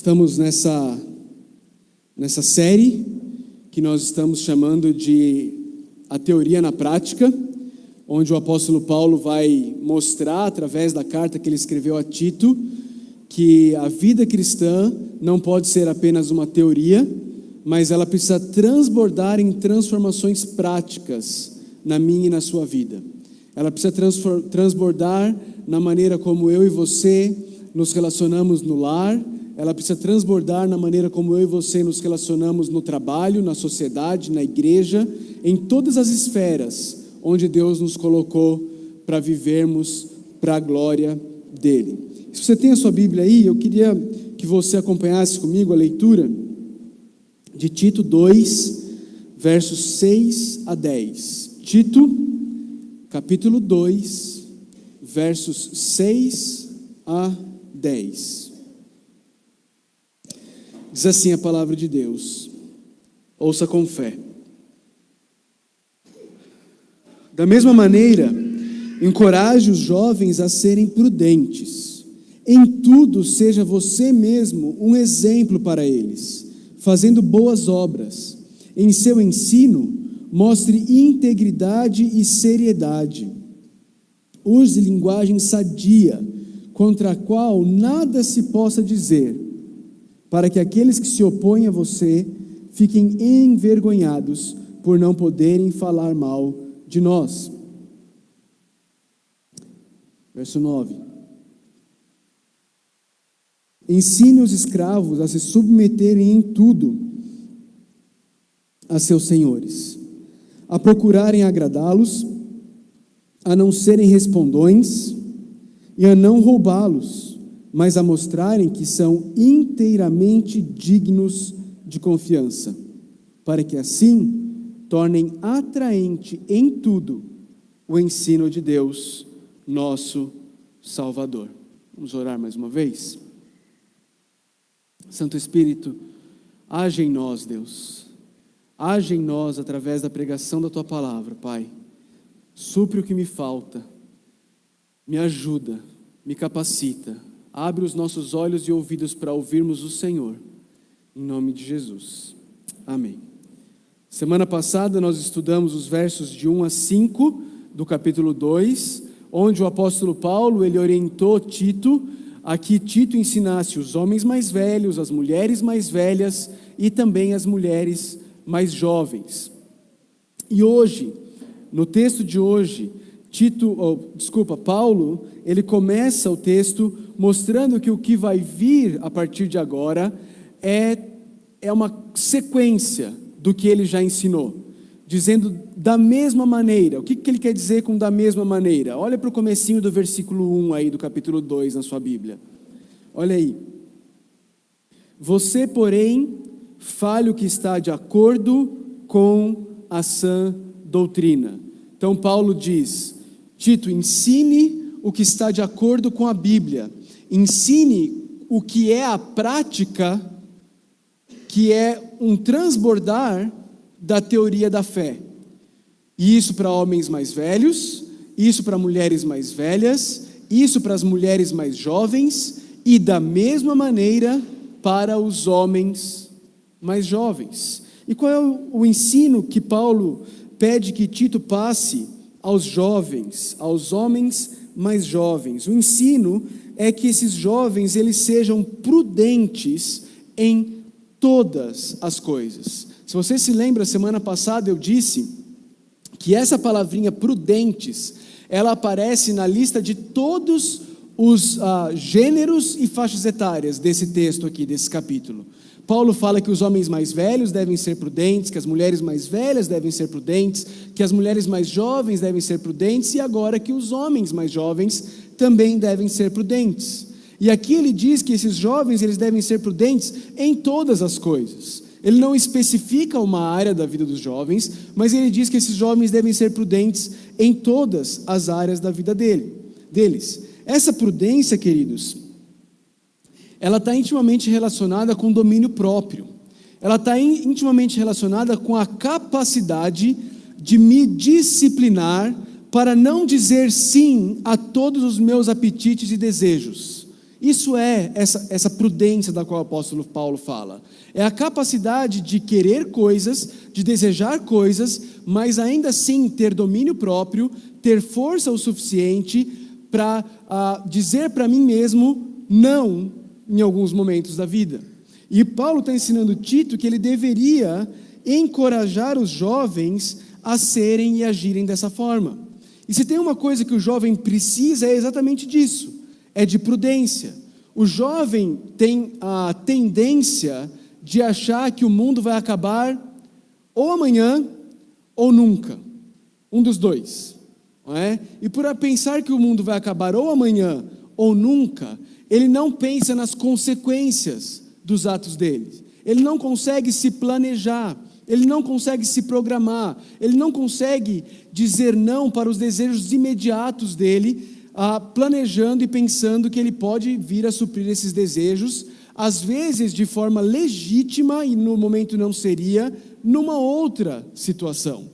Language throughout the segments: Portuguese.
Estamos nessa série que nós estamos chamando de A Teoria na Prática, onde o apóstolo Paulo vai mostrar, através da carta que ele escreveu a Tito, que a vida cristã não pode ser apenas uma teoria, mas ela precisa transbordar em transformações práticas na minha e na sua vida. Ela precisa transbordar na maneira como eu e você nos relacionamos no lar. Ela precisa transbordar na maneira como eu e você nos relacionamos no trabalho, na sociedade, na igreja, em todas as esferas onde Deus nos colocou para vivermos para a glória dele. Se você tem a sua Bíblia aí, eu queria que você acompanhasse comigo a leitura de Tito 2, versos 6 a 10. Tito, capítulo 2, versos 6 a 10. Diz assim a palavra de Deus, ouça com fé. Da mesma maneira, encoraje os jovens a serem prudentes. Em tudo seja você mesmo um exemplo para eles, fazendo boas obras. Em seu ensino, mostre integridade e seriedade. Use linguagem sadia, contra a qual nada se possa dizer, para que aqueles que se opõem a você fiquem envergonhados por não poderem falar mal de nós. Verso 9. Ensine os escravos a se submeterem em tudo a seus senhores, a procurarem agradá-los, a não serem respondões e a não roubá-los, mas a mostrarem que são inteiramente dignos de confiança, para que assim tornem atraente em tudo o ensino de Deus, nosso Salvador. Vamos orar mais uma vez? Santo Espírito, age em nós, Deus. Age em nós através da pregação da Tua Palavra, Pai. Supre o que me falta. Me ajuda, me capacita. Abre os nossos olhos e ouvidos para ouvirmos o Senhor. Em nome de Jesus. Amém. Semana passada nós estudamos os versos de 1 a 5 do capítulo 2, onde o apóstolo Paulo, ele orientou Tito a que Tito ensinasse os homens mais velhos, as mulheres mais velhas e também as mulheres mais jovens. E hoje, no texto de hoje, Paulo, ele começa o texto mostrando que o que vai vir a partir de agora é uma sequência do que ele já ensinou, dizendo da mesma maneira. O que ele quer dizer com da mesma maneira? Olha para o comecinho do versículo 1 aí do capítulo 2 na sua Bíblia. Olha aí. Você, porém, fale o que está de acordo com a sã doutrina. Então Paulo diz: Tito, ensine o que está de acordo com a Bíblia. Ensine o que é a prática, que é um transbordar da teoria da fé. E isso para homens mais velhos, isso para mulheres mais velhas, isso para as mulheres mais jovens e da mesma maneira para os homens mais jovens. E qual é o ensino que Paulo pede que Tito passe aos jovens, aos homens mais jovens? O ensino é que esses jovens eles sejam prudentes em todas as coisas. Se você se lembra, semana passada eu disse que essa palavrinha prudentes, ela aparece na lista de todos os gêneros e faixas etárias desse texto aqui, desse capítulo. Paulo fala que os homens mais velhos devem ser prudentes, que as mulheres mais velhas devem ser prudentes, que as mulheres mais jovens devem ser prudentes, e agora que os homens mais jovens também devem ser prudentes. E aqui ele diz que esses jovens eles devem ser prudentes em todas as coisas. Ele não especifica uma área da vida dos jovens, mas ele diz que esses jovens devem ser prudentes em todas as áreas da vida deles. Essa prudência, queridos, ela está intimamente relacionada com o domínio próprio. Ela está intimamente relacionada com a capacidade de me disciplinar para não dizer sim a todos os meus apetites e desejos. Isso é essa prudência da qual o apóstolo Paulo fala. É a capacidade de querer coisas, de desejar coisas, mas ainda assim ter domínio próprio, ter força o suficiente para dizer para mim mesmo não em alguns momentos da vida. E Paulo está ensinando Tito que ele deveria encorajar os jovens a serem e agirem dessa forma. E se tem uma coisa que o jovem precisa, é exatamente disso, é de prudência. O jovem tem a tendência de achar que o mundo vai acabar ou amanhã ou nunca, um dos dois, não é? E por pensar que o mundo vai acabar ou amanhã ou nunca, ele não pensa nas consequências dos atos dele, ele não consegue se planejar, ele não consegue se programar, ele não consegue dizer não para os desejos imediatos dele, planejando e pensando que ele pode vir a suprir esses desejos, às vezes de forma legítima, e no momento não seria, numa outra situação.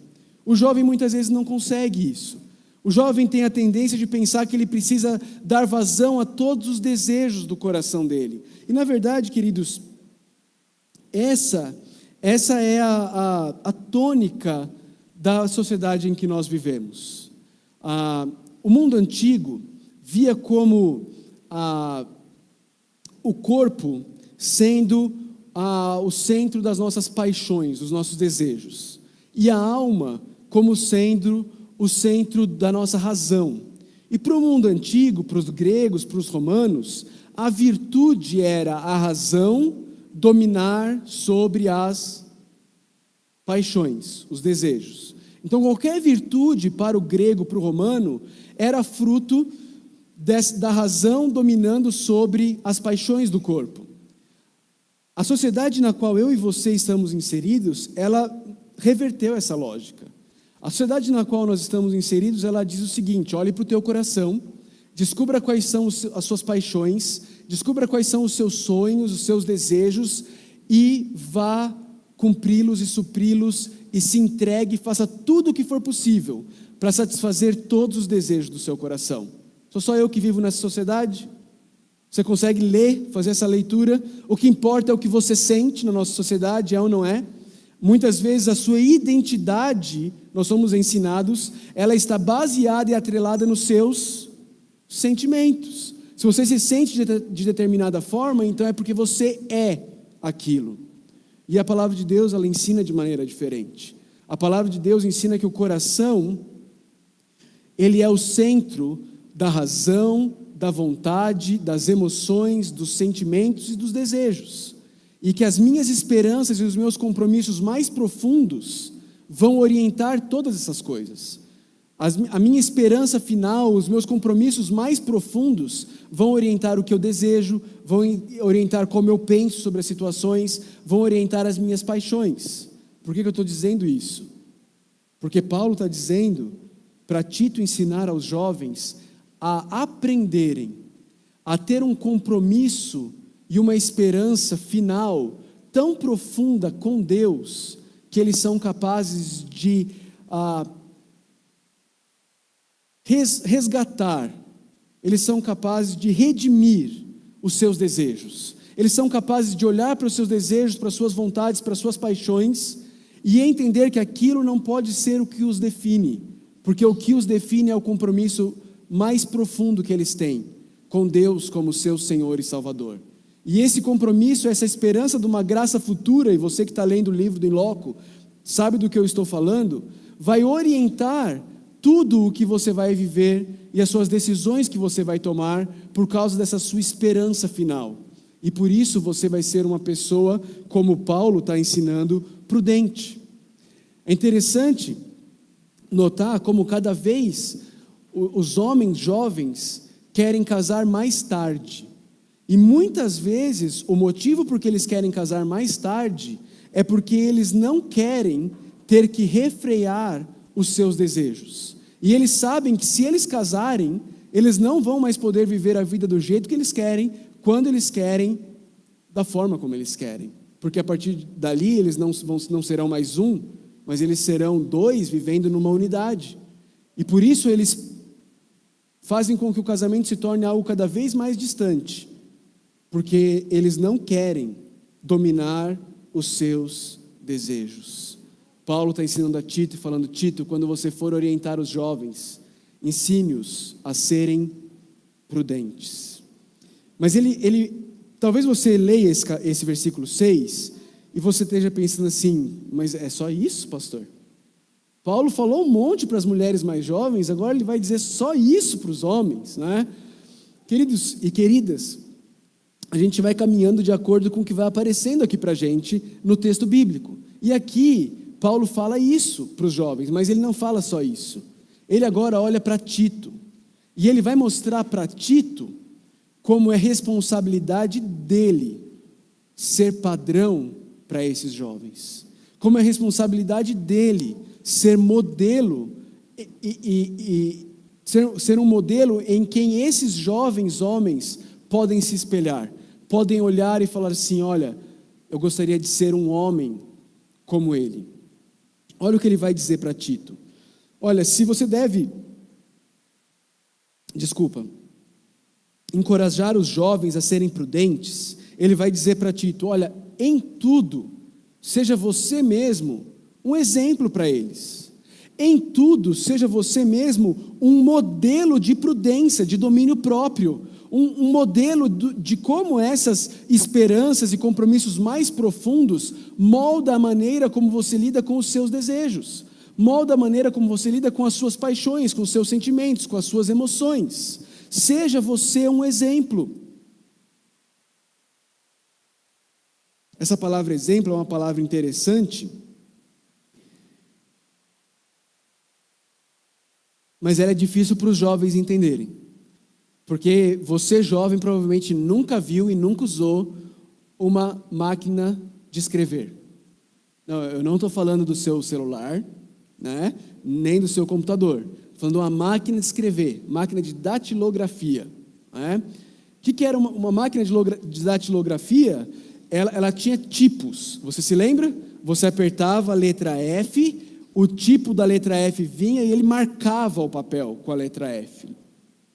O jovem muitas vezes não consegue isso. O jovem tem a tendência de pensar que ele precisa dar vazão a todos os desejos do coração dele. E na verdade, queridos, essa é a tônica da sociedade em que nós vivemos. O mundo antigo via como o corpo sendo o centro das nossas paixões, dos nossos desejos, e a alma como sendo o centro da nossa razão. E para o mundo antigo, para os gregos, para os romanos, a virtude era a razão dominar sobre as paixões, os desejos. Então qualquer virtude para o grego, para o romano, era fruto da razão dominando sobre as paixões do corpo. A sociedade na qual eu e você estamos inseridos, ela reverteu essa lógica. A sociedade na qual nós estamos inseridos, ela diz o seguinte: olhe para o teu coração, descubra quais são as suas paixões, descubra quais são os seus sonhos, os seus desejos, e vá cumpri-los e supri-los, e se entregue, faça tudo o que for possível para satisfazer todos os desejos do seu coração. Sou só eu que vivo nessa sociedade? Você consegue ler, fazer essa leitura? O que importa é o que você sente na nossa sociedade, é ou não é? Muitas vezes a sua identidade, nós somos ensinados, ela está baseada e atrelada nos seus sentimentos. Se você se sente de determinada forma, então é porque você é aquilo. E a palavra de Deus, ela ensina de maneira diferente. A palavra de Deus ensina que o coração, ele é o centro da razão, da vontade, das emoções, dos sentimentos e dos desejos. E que as minhas esperanças e os meus compromissos mais profundos vão orientar todas essas coisas. A minha esperança final, os meus compromissos mais profundos vão orientar o que eu desejo, vão orientar como eu penso sobre as situações, vão orientar as minhas paixões. Por que eu estou dizendo isso? Porque Paulo está dizendo para Tito ensinar aos jovens a aprenderem a ter um compromisso e uma esperança final tão profunda com Deus, que eles são capazes de resgatar, eles são capazes de redimir os seus desejos, eles são capazes de olhar para os seus desejos, para as suas vontades, para as suas paixões, e entender que aquilo não pode ser o que os define, porque o que os define é o compromisso mais profundo que eles têm com Deus como seu Senhor e Salvador. E esse compromisso, essa esperança de uma graça futura, e você que está lendo o livro do In Loco, sabe do que eu estou falando, vai orientar tudo o que você vai viver e as suas decisões que você vai tomar por causa dessa sua esperança final. E por isso você vai ser uma pessoa, como Paulo está ensinando, prudente. É interessante notar como cada vez os homens jovens querem casar mais tarde. E muitas vezes o motivo por que eles querem casar mais tarde é porque eles não querem ter que refrear os seus desejos. E eles sabem que se eles casarem, eles não vão mais poder viver a vida do jeito que eles querem, quando eles querem, da forma como eles querem. Porque a partir dali eles não serão mais um, mas eles serão dois vivendo numa unidade. E por isso eles fazem com que o casamento se torne algo cada vez mais distante. porque eles não querem dominar os seus desejos. Paulo está ensinando a Tito e falando: Tito, quando você for orientar os jovens, ensine-os a serem prudentes. Mas talvez você leia esse versículo 6 e você esteja pensando assim: mas é só isso, pastor? Paulo falou um monte para as mulheres mais jovens, agora ele vai dizer só isso para os homens, né? Queridos e queridas, a gente vai caminhando de acordo com o que vai aparecendo aqui para a gente no texto bíblico. E aqui, Paulo fala isso para os jovens, mas ele não fala só isso. Ele agora olha para Tito, e ele vai mostrar para Tito como é responsabilidade dele ser padrão para esses jovens, como é responsabilidade dele ser modelo ser um modelo em quem esses jovens homens podem se espelhar, podem olhar e falar assim: olha, eu gostaria de ser um homem como ele. Olha o que ele vai dizer para Tito. Olha, se você deve, encorajar os jovens a serem prudentes, ele vai dizer para Tito: olha, em tudo, seja você mesmo um exemplo para eles. Em tudo, seja você mesmo um modelo de prudência, de domínio próprio, um modelo de como essas esperanças e compromissos mais profundos molda a maneira como você lida com os seus desejos, molda a maneira como você lida com as suas paixões, com os seus sentimentos, com as suas emoções. Seja você um exemplo. Essa palavra exemplo é uma palavra interessante, mas ela é difícil para os jovens entenderem, porque você jovem provavelmente nunca viu e nunca usou uma máquina de escrever. Não, eu não estou falando do seu celular, né, nem do seu computador. Estou falando de uma máquina de escrever, máquina de datilografia. Né? O que era uma máquina de datilografia? Ela tinha tipos. Você se lembra? Você apertava a letra F, o tipo da letra F vinha e ele marcava o papel com a letra F.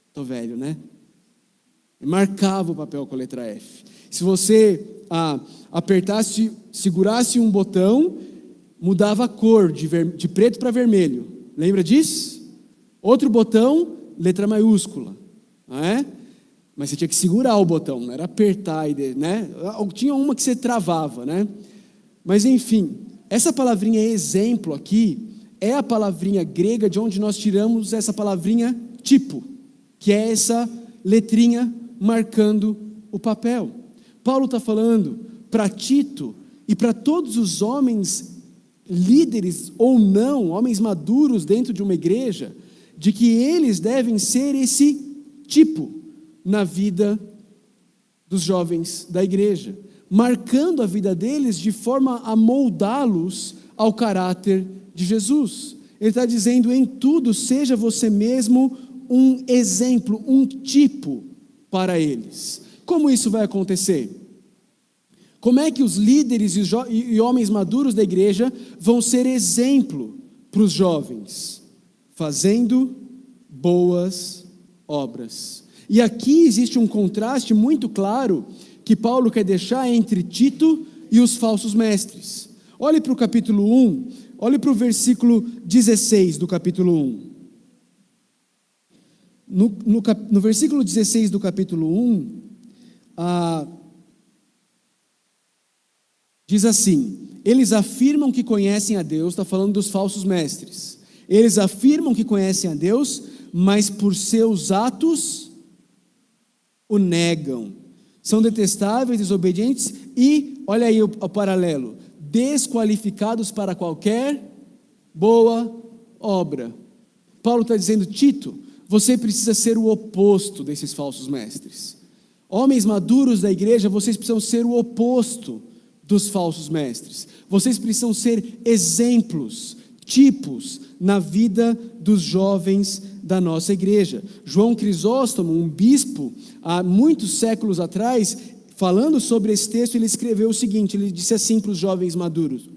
Estou velho, né? Ele marcava o papel com a letra F. Se você apertasse, segurasse um botão, mudava a cor de preto para vermelho. Lembra disso? Outro botão, letra maiúscula. Não é? Mas você tinha que segurar o botão, não era apertar, né? Tinha uma que você travava, né? Mas enfim, essa palavrinha exemplo aqui é a palavrinha grega de onde nós tiramos essa palavrinha tipo, que é essa letrinha marcando o papel. Paulo está falando para Tito e para todos os homens líderes ou não, homens maduros dentro de uma igreja, de que eles devem ser esse tipo na vida dos jovens da igreja, marcando a vida deles de forma a moldá-los ao caráter de Jesus. Ele está dizendo: em tudo seja você mesmo um exemplo, um tipo para eles. Como isso vai acontecer? Como é que os líderes e homens maduros da igreja vão ser exemplo para os jovens? Fazendo boas obras. E aqui existe um contraste muito claro que Paulo quer deixar entre Tito e os falsos mestres. Olhe para o capítulo 1, olhe para o versículo 16 do capítulo 1. No versículo 16 do capítulo 1, diz assim: eles afirmam que conhecem a Deus, está falando dos falsos mestres. Eles afirmam que conhecem a Deus, mas por seus atos o negam. São detestáveis, desobedientes e, olha aí o paralelo, desqualificados para qualquer boa obra. Paulo está dizendo: Tito, você precisa ser o oposto desses falsos mestres. Homens maduros da igreja, vocês precisam ser o oposto dos falsos mestres. Vocês precisam ser exemplos, tipos na vida dos jovens da nossa igreja. João Crisóstomo, um bispo, há muitos séculos atrás, falando sobre esse texto, ele escreveu o seguinte, ele disse assim para os homens maduros,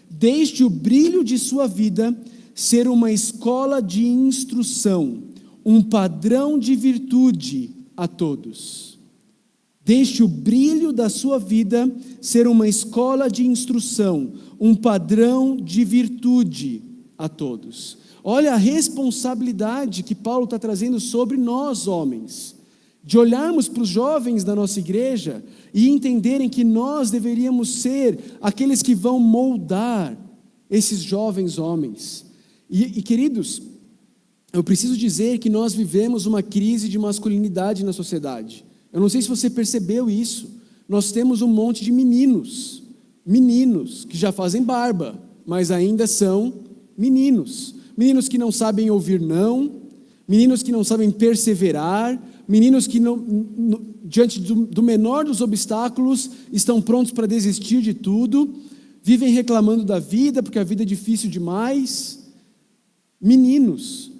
deixe o brilho de sua vida ser uma escola de instrução, um padrão de virtude a todos. Deixe o brilho da sua vida ser uma escola de instrução, um padrão de virtude a todos. Olha a responsabilidade que Paulo está trazendo sobre nós, homens, de olharmos para os jovens da nossa igreja e entenderem que nós deveríamos ser aqueles que vão moldar esses jovens homens. E queridos, eu preciso dizer que nós vivemos uma crise de masculinidade na sociedade. Eu não sei se você percebeu isso. Nós temos um monte de meninos que já fazem barba, mas ainda são meninos que não sabem ouvir não, meninos que não sabem perseverar, meninos que diante do menor dos obstáculos estão prontos para desistir de tudo, vivem reclamando da vida porque a vida é difícil demais. Meninos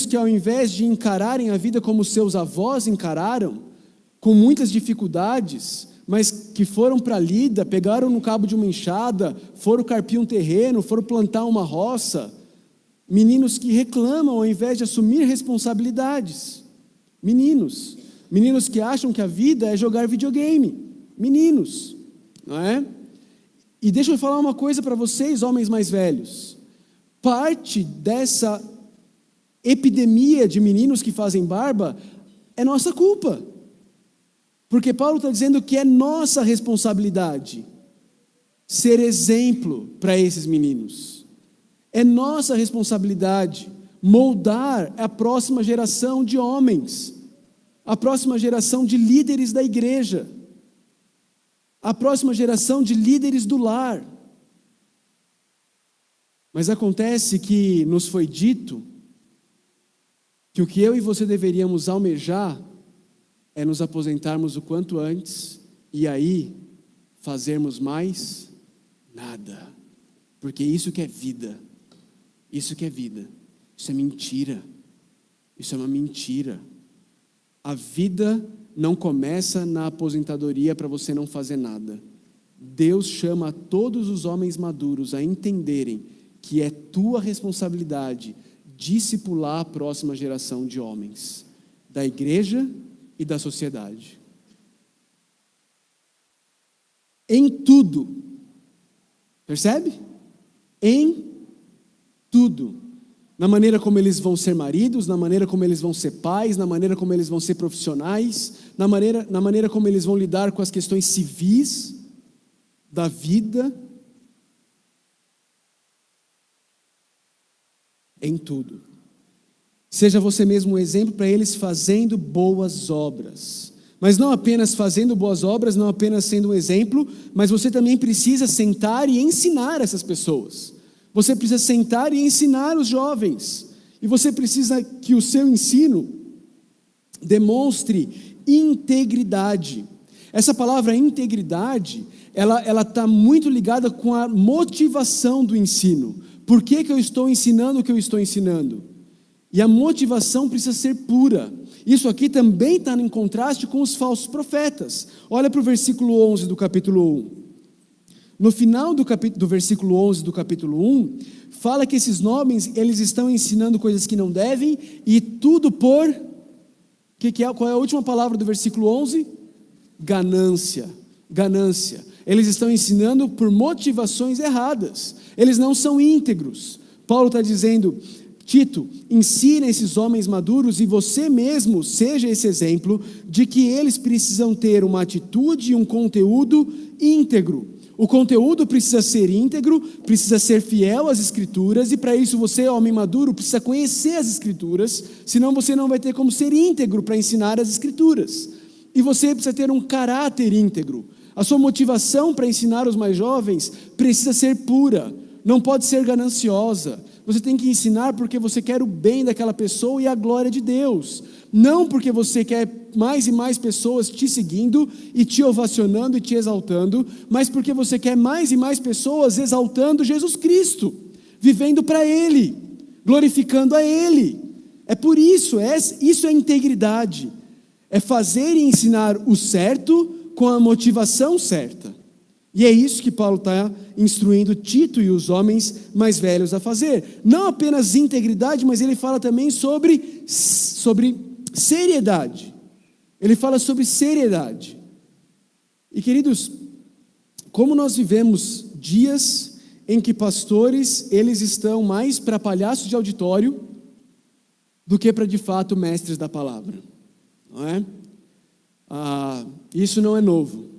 que ao invés de encararem a vida como seus avós encararam, com muitas dificuldades, mas que foram para a lida, pegaram no cabo de uma enxada, foram carpir um terreno, foram plantar uma roça. Meninos que reclamam ao invés de assumir responsabilidades. Meninos que acham que a vida é jogar videogame. Meninos, não é? E deixa eu falar uma coisa para vocês, homens mais velhos. Parte dessa epidemia de meninos que fazem barba é nossa culpa. Porque Paulo está dizendo que é nossa responsabilidade ser exemplo para esses meninos. É nossa responsabilidade moldar a próxima geração de homens, a próxima geração de líderes da igreja, a próxima geração de líderes do lar. Mas acontece que nos foi dito que o que eu e você deveríamos almejar é nos aposentarmos o quanto antes e aí fazermos mais nada, porque isso que é vida, isso é mentira, isso é uma mentira. A vida não começa na aposentadoria para você não fazer nada. Deus chama a todos os homens maduros a entenderem que é tua responsabilidade discipular a próxima geração de homens, da igreja e da sociedade. Em tudo. Percebe? Em tudo. Na maneira como eles vão ser maridos, na maneira como eles vão ser pais, na maneira como eles vão ser profissionais, na maneira como eles vão lidar com as questões civis da vida. Em tudo. Seja você mesmo um exemplo para eles fazendo boas obras. Mas não apenas fazendo boas obras, não apenas sendo um exemplo, mas você também precisa sentar e ensinar essas pessoas. Você precisa sentar e ensinar os jovens. E você precisa que o seu ensino demonstre integridade. Essa palavra integridade, ela está muito ligada com a motivação do ensino. Por que eu estou ensinando o que eu estou ensinando? E a motivação precisa ser pura. Isso aqui também está em contraste com os falsos profetas. Olha para o versículo 11 do capítulo 1. No final do versículo 11 do capítulo 1, fala que esses homens, eles estão ensinando coisas que não devem, e tudo por... Qual é a última palavra do versículo 11? Ganância. Ganância. Eles estão ensinando por motivações erradas. Eles não são íntegros. Paulo está dizendo: Tito, ensina esses homens maduros e você mesmo seja esse exemplo de que eles precisam ter uma atitude e um conteúdo íntegro. O conteúdo precisa ser íntegro, precisa ser fiel às Escrituras, e para isso você, homem maduro, precisa conhecer as Escrituras, senão você não vai ter como ser íntegro para ensinar as Escrituras. E você precisa ter um caráter íntegro. A sua motivação para ensinar os mais jovens precisa ser pura, não pode ser gananciosa. Você tem que ensinar porque você quer o bem daquela pessoa e a glória de Deus. Não porque você quer mais e mais pessoas te seguindo e te ovacionando e te exaltando, mas porque você quer mais e mais pessoas exaltando Jesus Cristo, vivendo para Ele, glorificando a Ele. É por isso, isso é integridade. É fazer e ensinar o certo com a motivação certa. E é isso que Paulo está instruindo Tito e os homens mais velhos a fazer. Não apenas integridade, mas ele fala também sobre seriedade. Ele fala sobre seriedade. E queridos, como nós vivemos dias em que pastores, eles estão mais para palhaços de auditório do que para de fato mestres da palavra, não é? Isso não é novo.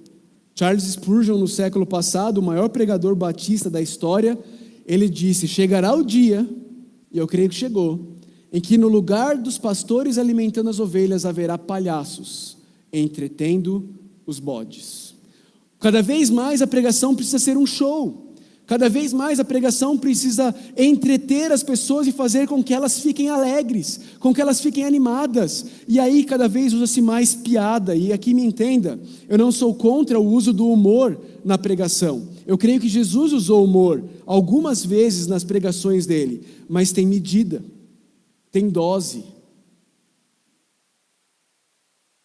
Charles Spurgeon, no século passado, o maior pregador batista da história, ele disse: chegará o dia, e eu creio que chegou, em que no lugar dos pastores alimentando as ovelhas haverá palhaços entretendo os bodes. Cada vez mais a pregação precisa ser um show. Cada vez mais a pregação precisa entreter as pessoas e fazer com que elas fiquem alegres, com que elas fiquem animadas. E aí cada vez usa-se mais piada. E aqui me entenda, eu não sou contra o uso do humor na pregação. Eu creio que Jesus usou humor algumas vezes nas pregações dele, mas tem medida, tem dose.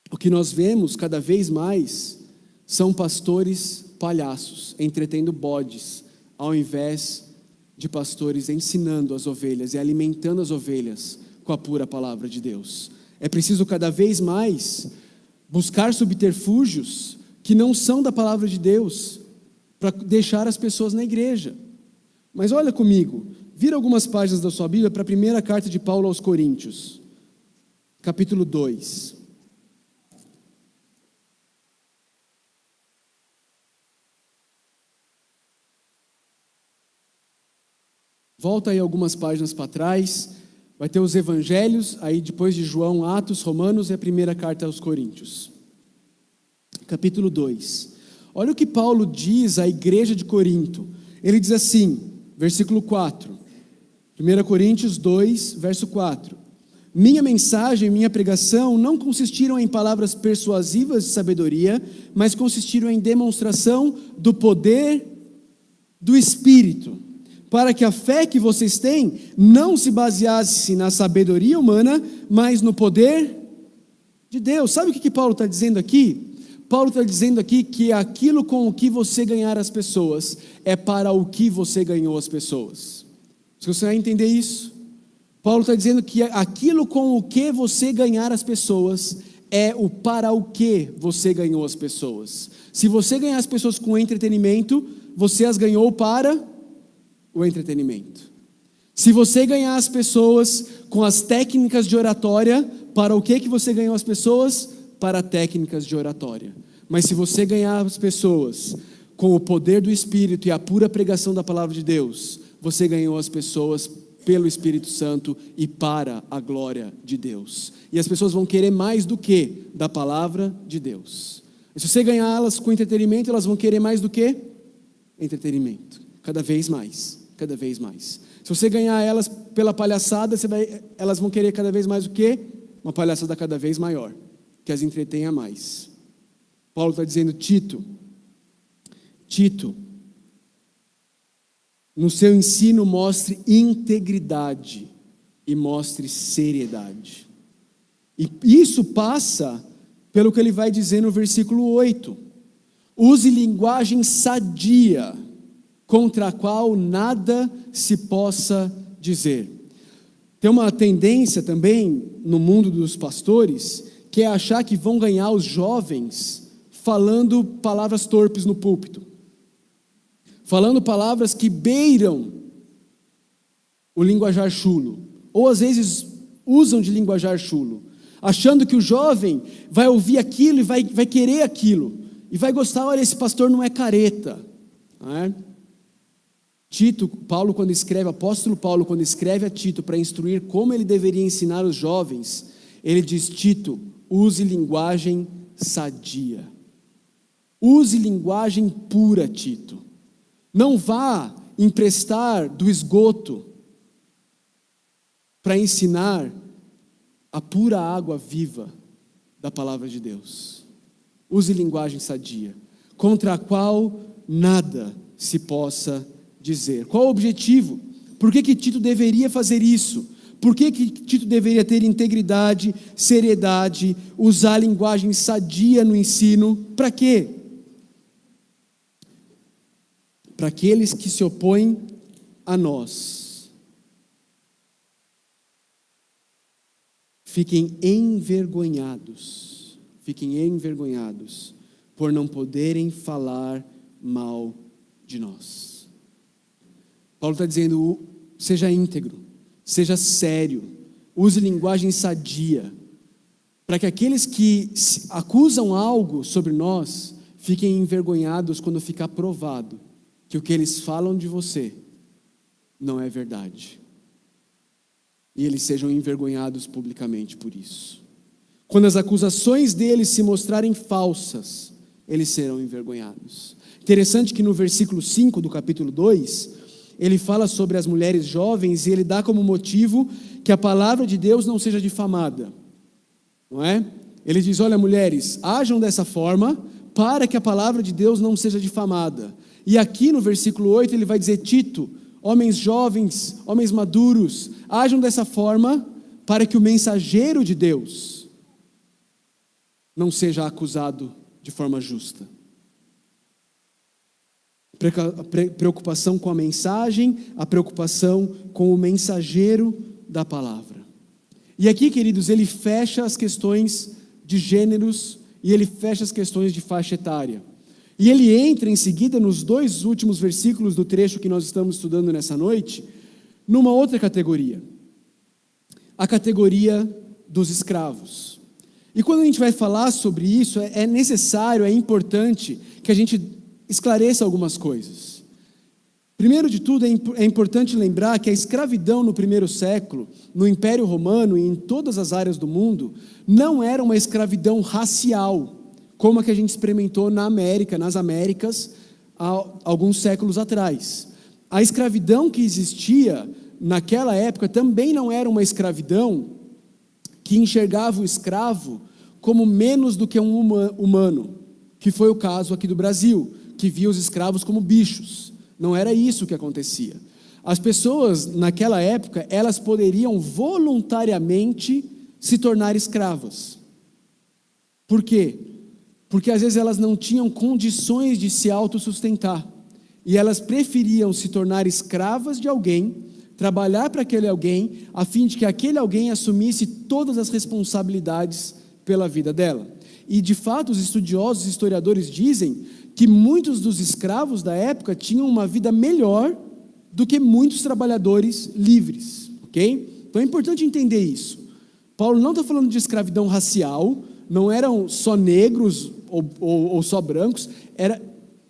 O que nós vemos cada vez mais são pastores palhaços, entretendo bodes, ao invés de pastores ensinando as ovelhas e alimentando as ovelhas com a pura palavra de Deus. É preciso cada vez mais buscar subterfúgios que não são da palavra de Deus, para deixar as pessoas na igreja. Mas olha comigo, vira algumas páginas da sua Bíblia para a primeira carta de Paulo aos Coríntios, capítulo 2. Volta aí algumas páginas para trás, vai ter os evangelhos, aí depois de João, Atos, Romanos e a primeira carta aos Coríntios. Capítulo 2. Olha o que Paulo diz à igreja de Corinto. Ele diz assim, versículo 4. 1 Coríntios 2, verso 4. Minha mensagem, minha pregação não consistiram em palavras persuasivas de sabedoria, mas consistiram em demonstração do poder do Espírito, para que a fé que vocês têm não se baseasse na sabedoria humana, mas no poder de Deus. Sabe o que Paulo está dizendo aqui? Paulo está dizendo aqui que aquilo com o que você ganhar as pessoas é para o que você ganhou as pessoas. Você vai entender isso? Paulo está dizendo que aquilo com o que você ganhar as pessoas é o para o que você ganhou as pessoas. Se você ganhar as pessoas com entretenimento, você as ganhou para o entretenimento. Se você ganhar as pessoas com as técnicas de oratória, para o que você ganhou as pessoas? Para técnicas de oratória. Mas se você ganhar as pessoas com o poder do Espírito e a pura pregação da palavra de Deus, você ganhou as pessoas pelo Espírito Santo e para a glória de Deus. E as pessoas vão querer mais do que? Da palavra de Deus. E se você ganhá-las com entretenimento, elas vão querer mais do que? Entretenimento. Cada vez mais. Cada vez mais. Se você ganhar elas pela palhaçada, elas vão querer cada vez mais o quê? Uma palhaçada cada vez maior, que as entretenha mais. Paulo está dizendo, Tito, no seu ensino mostre integridade e mostre seriedade. E isso passa pelo que ele vai dizer no versículo 8. Use linguagem sadia, contra a qual nada se possa dizer. Tem uma tendência também no mundo dos pastores, que é achar que vão ganhar os jovens falando palavras torpes no púlpito, falando palavras que beiram o linguajar chulo, ou às vezes usam de linguajar chulo, achando que o jovem vai ouvir aquilo e vai querer aquilo, e vai gostar, olha, esse pastor não é careta, não é? Apóstolo Paulo, quando escreve a Tito para instruir como ele deveria ensinar os jovens, ele diz, Tito, use linguagem sadia. Use linguagem pura, Tito. Não vá emprestar do esgoto para ensinar a pura água viva da palavra de Deus. Use linguagem sadia, contra a qual nada se possa dizer. Qual o objetivo? Por que Tito deveria fazer isso? Por que Tito deveria ter integridade, seriedade, usar linguagem sadia no ensino? Para quê? Para aqueles que se opõem a nós fiquem envergonhados, por não poderem falar mal de nós. Paulo está dizendo, seja íntegro, seja sério, use linguagem sadia, para que aqueles que acusam algo sobre nós fiquem envergonhados quando ficar provado que o que eles falam de você não é verdade. E eles sejam envergonhados publicamente por isso. Quando as acusações deles se mostrarem falsas, eles serão envergonhados. Interessante que no versículo 5 do capítulo 2, ele fala sobre as mulheres jovens e ele dá como motivo que a palavra de Deus não seja difamada. Não é? Ele diz, olha mulheres, ajam dessa forma para que a palavra de Deus não seja difamada. E aqui no versículo 8 ele vai dizer, Tito, homens jovens, homens maduros, ajam dessa forma para que o mensageiro de Deus não seja acusado de forma justa. Preocupação com a mensagem, a preocupação com o mensageiro da palavra. E aqui, queridos, ele fecha as questões de gêneros e ele fecha as questões de faixa etária. E ele entra em seguida nos 2 últimos versículos do trecho que nós estamos estudando nessa noite, numa outra categoria. A categoria dos escravos. E quando a gente vai falar sobre isso, é necessário, é importante que a gente esclareça algumas coisas. Primeiro de tudo, é importante lembrar que a escravidão no primeiro século, no Império Romano e em todas as áreas do mundo, não era uma escravidão racial, como a que a gente experimentou nas Américas, há alguns séculos atrás. A escravidão que existia naquela época também não era uma escravidão que enxergava o escravo como menos do que um humano, que foi o caso aqui do Brasil, que via os escravos como bichos. Não era isso que acontecia. As pessoas, naquela época, elas poderiam voluntariamente se tornar escravas. Por quê? Porque às vezes elas não tinham condições de se autossustentar. E elas preferiam se tornar escravas de alguém, trabalhar para aquele alguém, a fim de que aquele alguém assumisse todas as responsabilidades pela vida dela. E de fato, os estudiosos e historiadores dizem que muitos dos escravos da época tinham uma vida melhor do que muitos trabalhadores livres, ok? Então é importante entender isso. Paulo não está falando de escravidão racial, não eram só negros ou só brancos,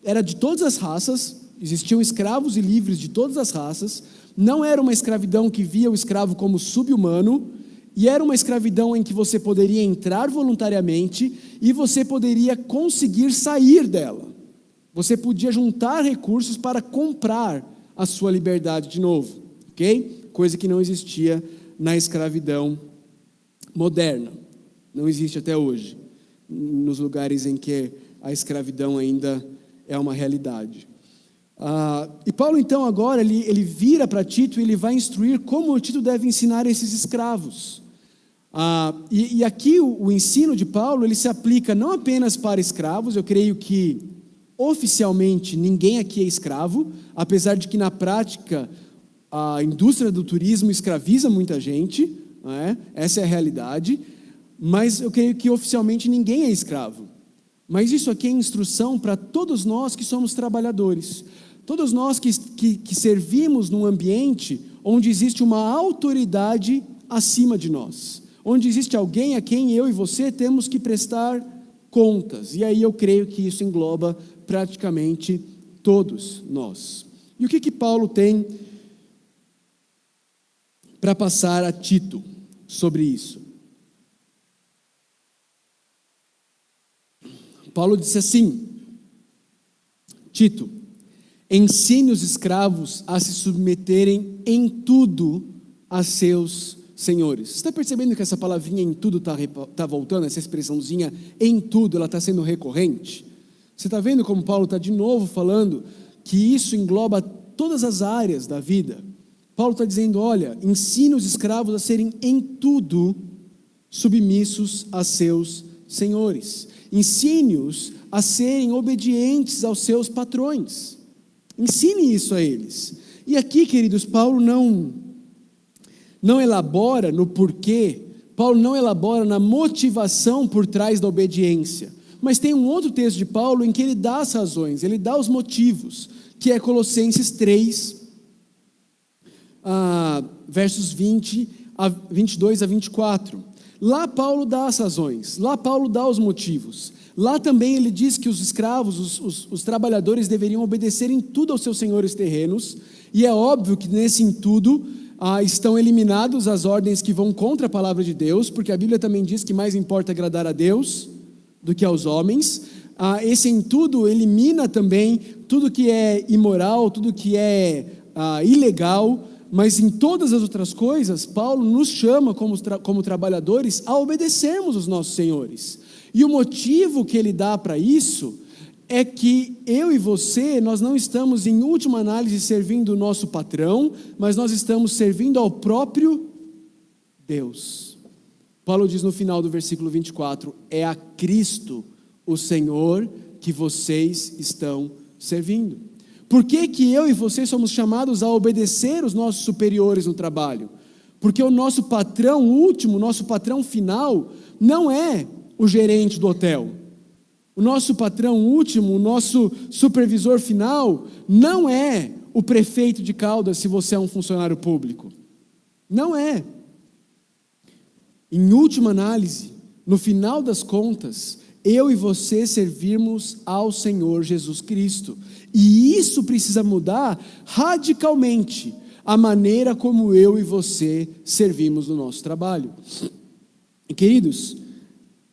era de todas as raças, existiam escravos e livres de todas as raças, não era uma escravidão que via o escravo como sub-humano, e era uma escravidão em que você poderia entrar voluntariamente e você poderia conseguir sair dela. Você podia juntar recursos para comprar a sua liberdade de novo, ok? Coisa que não existia na escravidão moderna. Não existe até hoje, nos lugares em que a escravidão ainda é uma realidade. E Paulo então agora, ele vira para Tito e ele vai instruir como Tito deve ensinar esses escravos. E aqui o ensino de Paulo, ele se aplica não apenas para escravos. Eu creio que oficialmente ninguém aqui é escravo, apesar de que na prática a indústria do turismo escraviza muita gente, não é? Essa é a realidade, mas eu creio que oficialmente ninguém é escravo. Mas isso aqui é instrução para todos nós que somos trabalhadores, todos nós que servimos num ambiente onde existe uma autoridade acima de nós, onde existe alguém a quem eu e você temos que prestar contas. E aí eu creio que isso engloba praticamente todos nós. E o que Paulo tem para passar a Tito sobre isso? Paulo disse assim: Tito, ensine os escravos a se submeterem em tudo a seus senhores. Você está percebendo que essa palavrinha em tudo está voltando, essa expressãozinha em tudo, ela está sendo recorrente? Você está vendo como Paulo está de novo falando que isso engloba todas as áreas da vida? Paulo está dizendo, olha, ensine os escravos a serem em tudo submissos a seus senhores. Ensine-os a serem obedientes aos seus patrões. Ensine isso a eles. E aqui, queridos, Paulo não elabora no porquê, Paulo não elabora na motivação por trás da obediência. Mas tem um outro texto de Paulo em que ele dá as razões, ele dá os motivos, que é Colossenses 3, versos 22 a 24. Lá Paulo dá as razões, lá Paulo dá os motivos. Lá também ele diz que os escravos, os trabalhadores deveriam obedecer em tudo aos seus senhores terrenos, e é óbvio que nesse em tudo estão eliminados as ordens que vão contra a palavra de Deus, porque a Bíblia também diz que mais importa agradar a Deus do que aos homens. Esse em tudo elimina também tudo que é imoral, tudo que é ilegal, mas em todas as outras coisas, Paulo nos chama como trabalhadores a obedecermos os nossos senhores. E o motivo que ele dá para isso é que eu e você, nós não estamos em última análise servindo o nosso patrão, mas nós estamos servindo ao próprio Deus. Paulo diz no final do versículo 24, é a Cristo, o Senhor, que vocês estão servindo. Por que que eu e você somos chamados a obedecer os nossos superiores no trabalho? Porque o nosso patrão último, o nosso patrão final, não é o gerente do hotel. O nosso patrão último, o nosso supervisor final, não é o prefeito de Caldas se você é um funcionário público. Não é. Em última análise, no final das contas, eu e você servirmos ao Senhor Jesus Cristo. E isso precisa mudar radicalmente a maneira como eu e você servimos no nosso trabalho. E, queridos,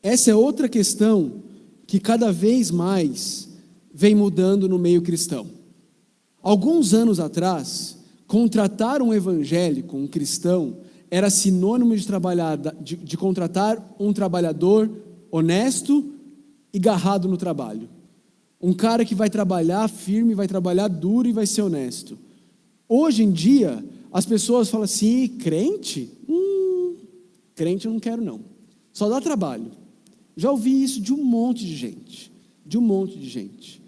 essa é outra questão que cada vez mais vem mudando no meio cristão. Alguns anos atrás, contratar um evangélico, um cristão, era sinônimo de contratar um trabalhador honesto e garrado no trabalho. Um cara que vai trabalhar firme, vai trabalhar duro e vai ser honesto. Hoje em dia, as pessoas falam assim, crente? Crente eu não quero não. Só dá trabalho. Já ouvi isso de um monte de gente.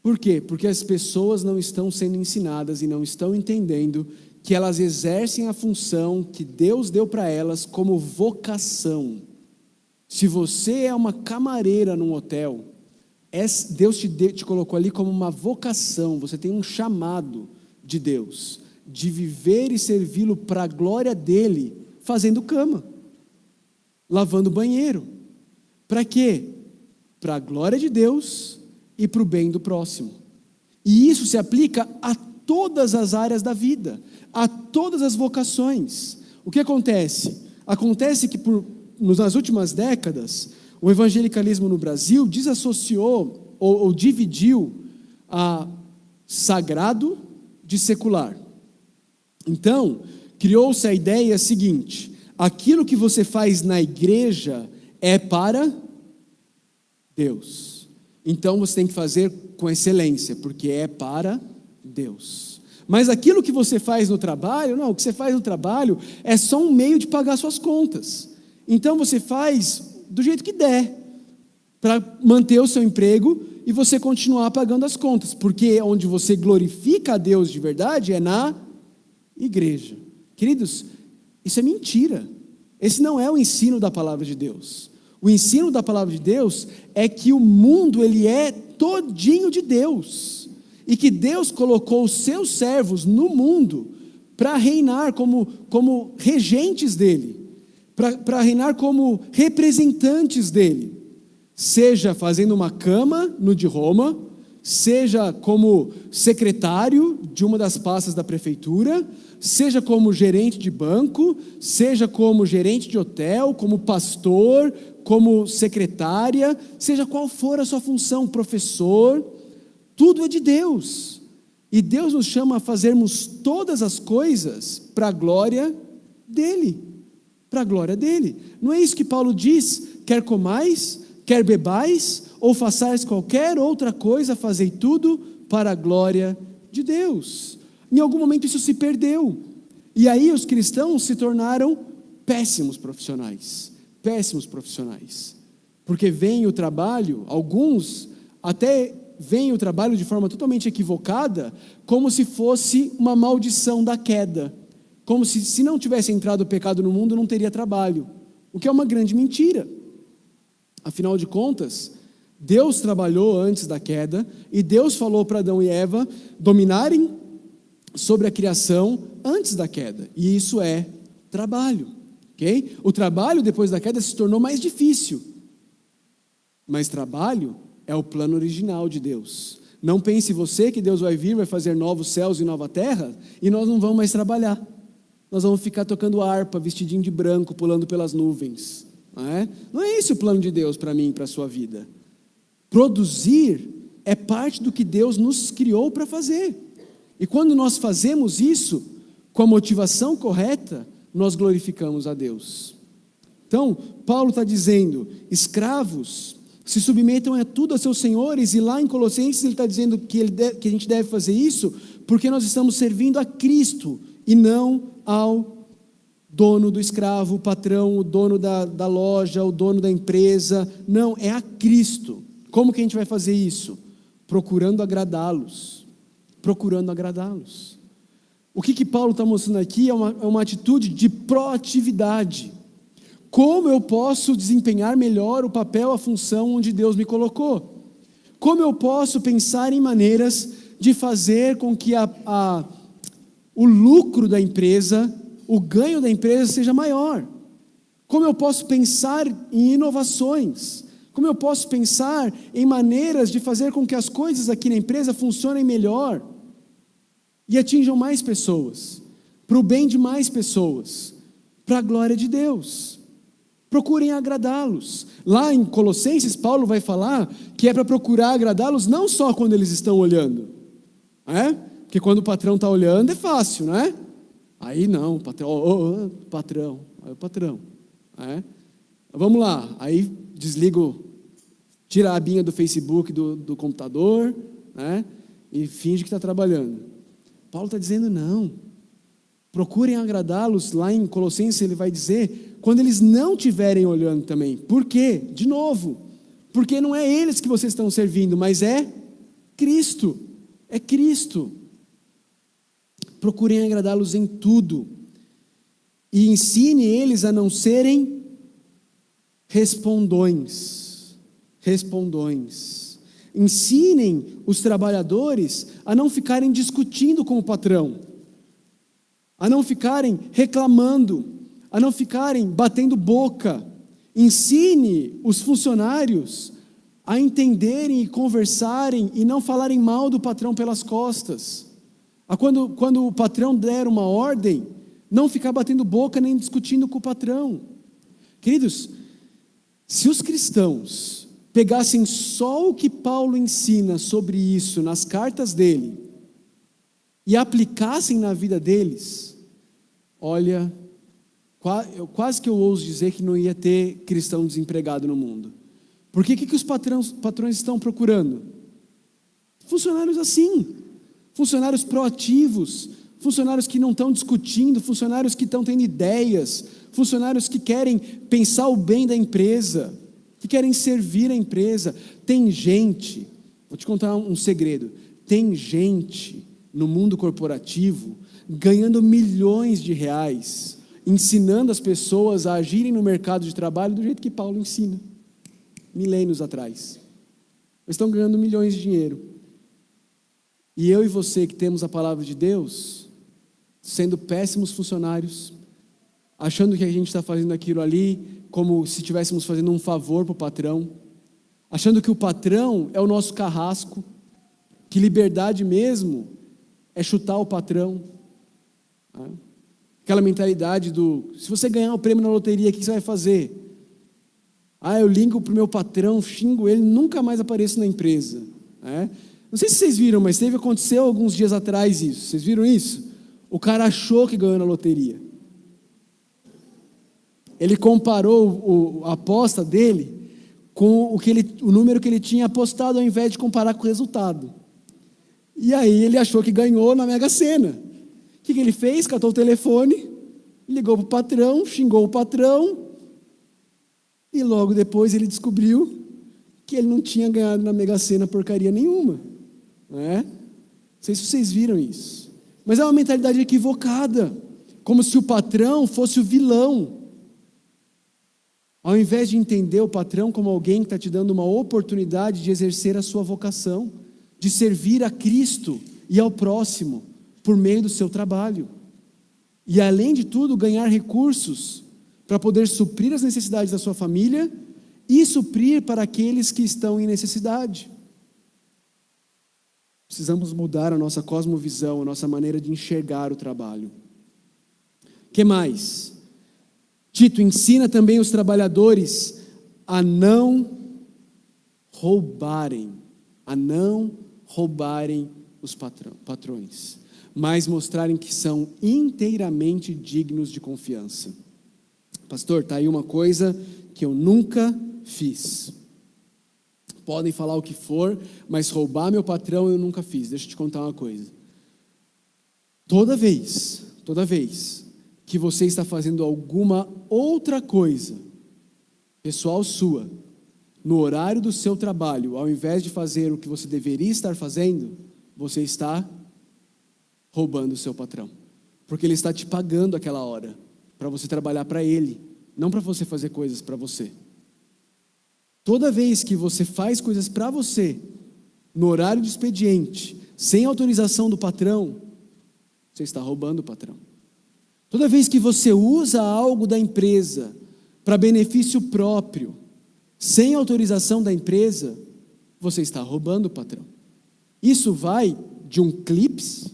Por quê? Porque as pessoas não estão sendo ensinadas e não estão entendendo que elas exercem a função que Deus deu para elas como vocação. Se você é uma camareira num hotel, Deus te colocou ali como uma vocação, você tem um chamado de Deus, de viver e servi-lo para a glória dEle, fazendo cama, lavando banheiro. Para quê? Para a glória de Deus e para o bem do próximo. E isso se aplica a todas as áreas da vida, a todas as vocações. O que acontece? Acontece que nas últimas décadas, o evangelicalismo no Brasil desassociou ou dividiu sagrado de secular. Então, criou-se a ideia seguinte: aquilo que você faz na igreja é para Deus. Então você tem que fazer com excelência, porque é para Deus. Mas aquilo que você faz no trabalho, não, o que você faz no trabalho é só um meio de pagar suas contas. Então você faz do jeito que der, para manter o seu emprego e você continuar pagando as contas, porque onde você glorifica a Deus de verdade é na igreja. Queridos, isso é mentira. Esse não é o ensino da palavra de Deus. O ensino da palavra de Deus é que o mundo ele é todinho de Deus, e que Deus colocou os seus servos no mundo para reinar como regentes dele, para reinar como representantes dele, seja fazendo uma cama no de Roma, seja como secretário de uma das pastas da prefeitura, seja como gerente de banco, seja como gerente de hotel, como pastor, como secretária, seja qual for a sua função, professor, tudo é de Deus. E Deus nos chama a fazermos todas as coisas para a glória dEle. Para a glória dEle. Não é isso que Paulo diz? Quer comais, quer bebais, ou façais qualquer outra coisa, fazei tudo para a glória de Deus. Em algum momento isso se perdeu. E aí os cristãos se tornaram péssimos profissionais. Porque veem o trabalho, alguns até veem o trabalho de forma totalmente equivocada, como se fosse uma maldição da queda, como se não tivesse entrado o pecado no mundo, não teria trabalho, o que é uma grande mentira. Afinal de contas, Deus trabalhou antes da queda, e Deus falou para Adão e Eva dominarem sobre a criação antes da queda, e isso é trabalho, ok? O trabalho depois da queda se tornou mais difícil, mas trabalho é o plano original de Deus. Não pense você que Deus vai vir, vai fazer novos céus e nova terra, e nós não vamos mais trabalhar. Nós vamos ficar tocando harpa, vestidinho de branco, pulando pelas nuvens. Não é esse o plano de Deus para mim e para a sua vida. Produzir é parte do que Deus nos criou para fazer. E quando nós fazemos isso, com a motivação correta, nós glorificamos a Deus. Então, Paulo está dizendo, escravos, se submetam a tudo a seus senhores, e lá em Colossenses ele está dizendo que a gente deve fazer isso, porque nós estamos servindo a Cristo, e não ao dono do escravo, o patrão, o dono da loja, o dono da empresa. Não, é a Cristo. Como que a gente vai fazer isso? Procurando agradá-los. Procurando agradá-los. O que Paulo está mostrando aqui é uma atitude de proatividade. Como eu posso desempenhar melhor o papel, a função onde Deus me colocou? Como eu posso pensar em maneiras de fazer com que o lucro da empresa, o ganho da empresa seja maior? Como eu posso pensar em inovações? Como eu posso pensar em maneiras de fazer com que as coisas aqui na empresa funcionem melhor e atinjam mais pessoas, para o bem de mais pessoas, para a glória de Deus? Procurem agradá-los. Lá em Colossenses, Paulo vai falar que é para procurar agradá-los não só quando eles estão olhando, porque quando o patrão está olhando é fácil, não é? Aí não, patrão, patrão. Vamos lá, aí tira a abinha do Facebook do computador, e finge que está trabalhando. Paulo está dizendo não, procurem agradá-los. Lá em Colossenses ele vai dizer, quando eles não estiverem olhando também. Por quê? De novo, porque não é eles que vocês estão servindo, mas é Cristo, é Cristo. Procurem agradá-los em tudo, e ensine eles a não serem respondões. Ensinem os trabalhadores a não ficarem discutindo com o patrão, a não ficarem reclamando, a não ficarem batendo boca. Ensine os funcionários a entenderem e conversarem e não falarem mal do patrão pelas costas. Quando o patrão der uma ordem, não ficar batendo boca nem discutindo com o patrão. Queridos, se os cristãos pegassem só o que Paulo ensina sobre isso nas cartas dele e aplicassem na vida deles, olha, quase que eu ouso dizer que não ia ter cristão desempregado no mundo. Porque o que os patrões estão procurando? Funcionários assim, funcionários proativos, funcionários que não estão discutindo, funcionários que estão tendo ideias, funcionários que querem pensar o bem da empresa, que querem servir a empresa. Tem gente, vou te contar um segredo, tem gente no mundo corporativo ganhando milhões de reais, ensinando as pessoas a agirem no mercado de trabalho do jeito que Paulo ensina, milênios atrás. Eles estão ganhando milhões de dinheiro. E eu e você que temos a palavra de Deus, sendo péssimos funcionários, achando que a gente está fazendo aquilo ali como se estivéssemos fazendo um favor para o patrão, achando que o patrão é o nosso carrasco, que liberdade mesmo é chutar o patrão. Aquela mentalidade se você ganhar o prêmio na loteria, o que você vai fazer? Eu ligo para o meu patrão, xingo ele, nunca mais apareço na empresa. Não sei se vocês viram, mas aconteceu alguns dias atrás isso. Vocês viram isso? O cara achou que ganhou na loteria. Ele comparou a aposta dele com o número que ele tinha apostado, ao invés de comparar com o resultado. E aí ele achou que ganhou na Mega Sena. O que ele fez? Catou o telefone, ligou para o patrão, xingou o patrão, e logo depois ele descobriu que ele não tinha ganhado na Mega Sena porcaria nenhuma. Não sei se vocês viram isso. Mas é uma mentalidade equivocada, como se o patrão fosse o vilão. ao invés de entender o patrão como alguém que está te dando uma oportunidade de exercer a sua vocação, de servir a Cristo e ao próximo, por meio do seu trabalho. E além de tudo, ganhar recursos para poder suprir as necessidades da sua família e suprir para aqueles que estão em necessidade. Precisamos mudar a nossa cosmovisão, a nossa maneira de enxergar o trabalho. O que mais? Tito ensina também os trabalhadores a não roubarem os patrões, mas mostrarem que são inteiramente dignos de confiança. Pastor, está aí uma coisa que eu nunca fiz. Podem falar o que for, mas roubar meu patrão eu nunca fiz. Deixa eu te contar uma coisa. Toda vez que você está fazendo alguma outra coisa, pessoal sua, no horário do seu trabalho, ao invés de fazer o que você deveria estar fazendo, você está roubando o seu patrão. Porque ele está te pagando aquela hora, para você trabalhar para ele, não para você fazer coisas para você. Toda vez que você faz coisas para você, no horário de expediente, sem autorização do patrão, você está roubando o patrão. Toda vez que você usa algo da empresa para benefício próprio, sem autorização da empresa, você está roubando o patrão. Isso vai de um clips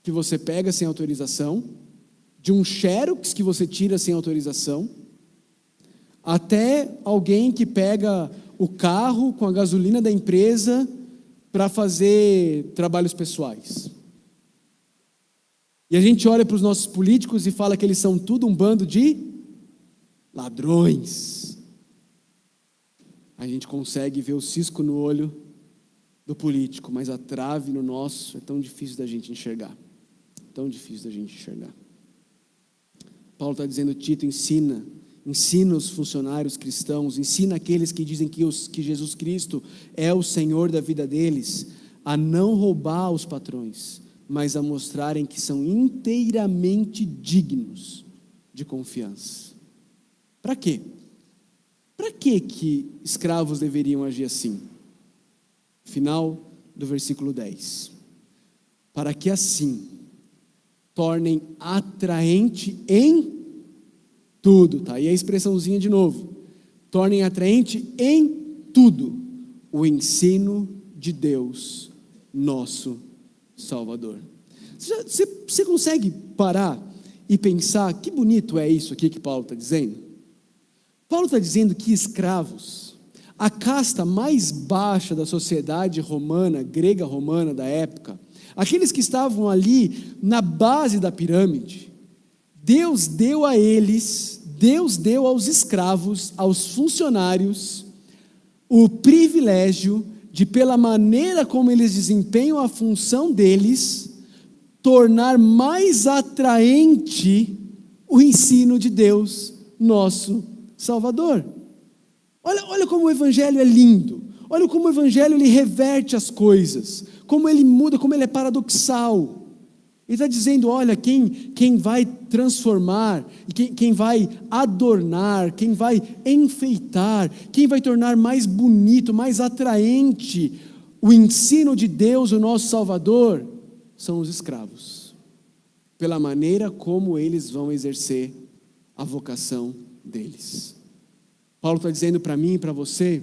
que você pega sem autorização, de um xerox que você tira sem autorização, até alguém que pega o carro com a gasolina da empresa para fazer trabalhos pessoais. E a gente olha para os nossos políticos e fala que eles são tudo um bando de ladrões. A gente consegue ver o cisco no olho do político, mas a trave no nosso é tão difícil da gente enxergar. Tão difícil da gente enxergar. Paulo está dizendo, Tito, ensina os funcionários cristãos, ensina aqueles que dizem que Jesus Cristo é o Senhor da vida deles, a não roubar os patrões, mas a mostrarem que são inteiramente dignos de confiança. Para quê? Para que escravos deveriam agir assim? Final do versículo 10. Para que assim tornem atraente em tudo, tá? E a expressãozinha de novo. Tornem atraente em tudo o ensino de Deus, nosso Salvador. Você consegue parar e pensar que bonito é isso aqui que Paulo está dizendo? Paulo está dizendo que escravos, a casta mais baixa da sociedade romana, grega romana da época, aqueles que estavam ali na base da pirâmide, Deus deu a eles, Deus deu aos escravos, aos funcionários, o privilégio de, pela maneira como eles desempenham a função deles, tornar mais atraente o ensino de Deus, nosso Salvador. Olha como o Evangelho é lindo, olha como o Evangelho ele reverte as coisas, como ele muda, como ele é paradoxal. Ele está dizendo, olha, quem vai transformar, quem vai adornar, quem vai enfeitar, quem vai tornar mais bonito, mais atraente o ensino de Deus, o nosso Salvador, são os escravos, pela maneira como eles vão exercer a vocação deles. Paulo está dizendo para mim e para você,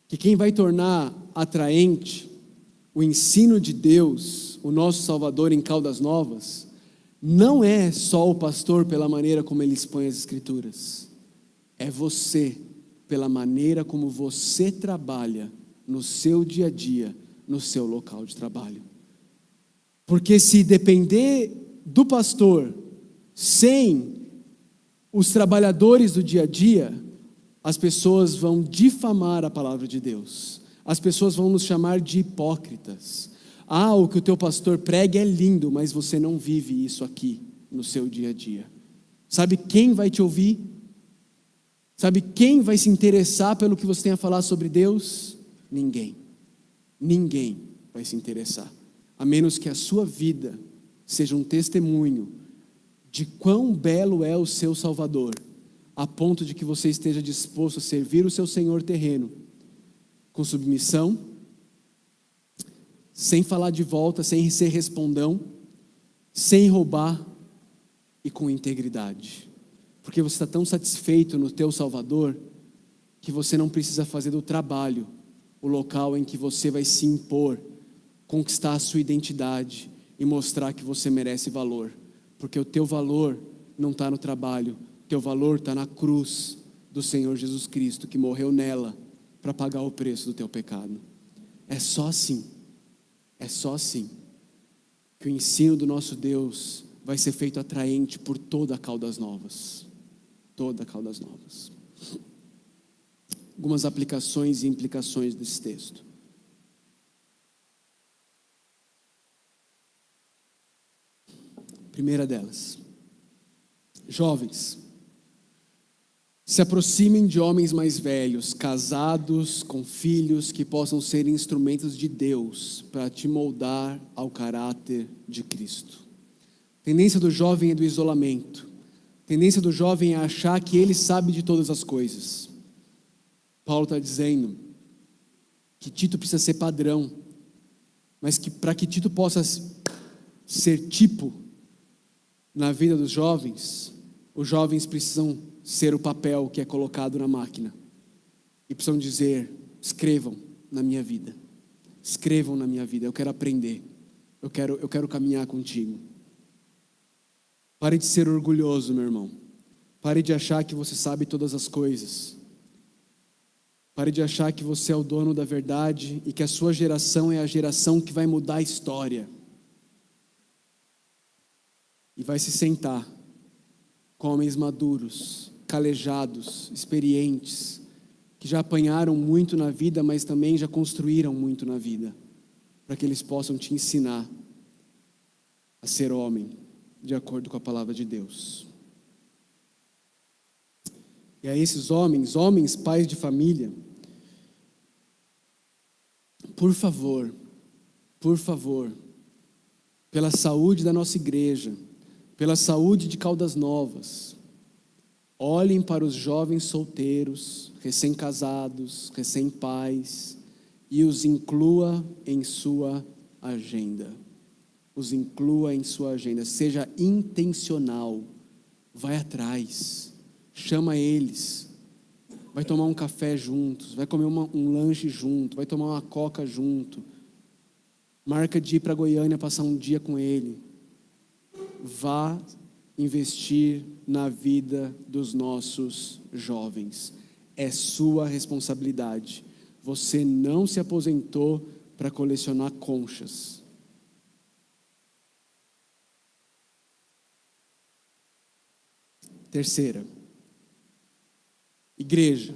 que quem vai tornar atraente o ensino de Deus, o nosso Salvador em Caldas Novas, não é só o pastor pela maneira como ele expõe as Escrituras, é você, pela maneira como você trabalha no seu dia a dia, no seu local de trabalho. Porque se depender do pastor, sem os trabalhadores do dia a dia, as pessoas vão difamar a palavra de Deus. As pessoas vão nos chamar de hipócritas. O que o teu pastor prega é lindo, mas você não vive isso aqui no seu dia a dia. Sabe quem vai te ouvir? Sabe quem vai se interessar pelo que você tem a falar sobre Deus? Ninguém. Ninguém vai se interessar, a menos que a sua vida seja um testemunho de quão belo é o seu Salvador, a ponto de que você esteja disposto a servir o seu senhor terreno com submissão, sem falar de volta, sem ser respondão, sem roubar e com integridade. Porque você está tão satisfeito no teu Salvador que você não precisa fazer do trabalho o local em que você vai se impor, conquistar a sua identidade e mostrar que você merece valor. Porque o teu valor não está no trabalho, o teu valor está na cruz do Senhor Jesus Cristo, que morreu nela para pagar o preço do teu pecado. É só assim que o ensino do nosso Deus vai ser feito atraente por toda a Caldas Novas. Toda a Caldas Novas. Algumas aplicações e implicações desse texto. Primeira delas: jovens, se aproximem de homens mais velhos, casados, com filhos, que possam ser instrumentos de Deus para te moldar ao caráter de Cristo. A tendência do jovem é do isolamento. A tendência do jovem é achar que ele sabe de todas as coisas. Paulo está dizendo que Tito precisa ser padrão, mas que para que Tito possa ser tipo na vida dos jovens, os jovens precisam ser o papel que é colocado na máquina. E precisam dizer: escrevam na minha vida. Escrevam na minha vida, eu quero aprender. Eu quero caminhar contigo. Pare de ser orgulhoso, meu irmão. Pare de achar que você sabe todas as coisas. Pare de achar que você é o dono da verdade e que a sua geração é a geração que vai mudar a história. E vai se sentar com homens maduros, calejados, experientes, que já apanharam muito na vida, mas também já construíram muito na vida, para que eles possam te ensinar a ser homem, de acordo com a palavra de Deus. E a esses homens, pais de família, por favor, pela saúde da nossa igreja, pela saúde de Caldas Novas, olhem para os jovens solteiros, recém-casados, recém-pais, e os inclua em sua agenda. Os inclua em sua agenda. Seja intencional. Vai atrás. Chama eles. Vai tomar um café juntos. Vai comer um lanche junto. Vai tomar uma coca junto. Marca de ir para Goiânia passar um dia com ele. Vá investir na vida dos nossos jovens. É sua responsabilidade. Você não se aposentou para colecionar conchas. Terceira, igreja.